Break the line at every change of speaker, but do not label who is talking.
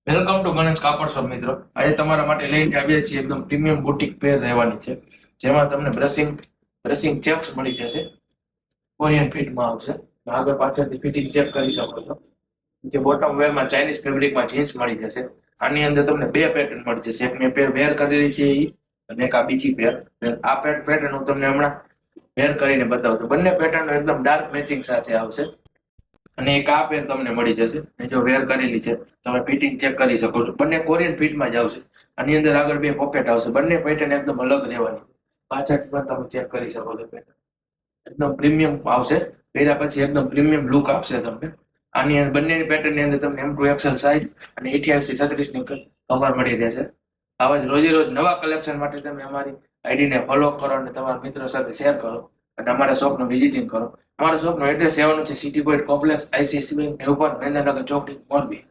Welcome to Ganesh કાપડ shop મિત્રો. આજે તમારા માટે લઈને આવ્યા છીએ એકદમ પ્રીમિયમ બુટીક પેર રહેવાની છે, જેમાં તમને બ્રશિંગ ચેક્સ મળી જશે. કોરિયન ફિટમાં આવશે. આગળ પાછળથી ફિટિંગ ચેક કરી શકો છો. જે બોટમ વેરમાં ચાઇનીઝ ફેબ્રિકમાં જીન્સ મળી જશે. આની અંદર તમને બે પેટર્ન મળી જશે. એક મેં વેર કરેલી છે એ, અને એક આ બીજી પેર. આ પેટર્ન હું તમને હમણાં વેર કરીને બતાવું છું. બંને પેટર્ન એકદમ ડાર્ક મેચિંગ સાથે આવશે. અને એક આ પેન તમને મળી જશે. મેં જો વેર કરેલી છે, તમે ફિટિંગ ચેક કરી શકો છો. બંને કોરિયન ફિટમાં જ આવશે. આની અંદર આગળ બે પોકેટ આવશે. બંને પેટર્ન એકદમ અલગ રહેવાની. પાછળથી પણ તમે ચેક કરી શકો છો. પેટર્ન એકદમ પ્રીમિયમ આવશે. પહેર્યા પછી એકદમ પ્રીમિયમ લુક આપશે તમને. આની અંદર બંનેની પેટર્નની અંદર તમને M2XL સાઇઝ અને 88 36 ની કમર મળી રહેશે. આવા જ રોજે રોજ નવા કલેક્શન માટે તમે અમારી આઈડીને ફોલો કરો અને તમારા મિત્રો સાથે શેર કરો અને અમારા શોપનું વિઝિટિંગ કરો. અમારા શોપનું એડ્રેસ આવવાનું છે city point complex, ICICI bank ઉપર, મહેન્દ્રનગર ચોકડી, મોરબી.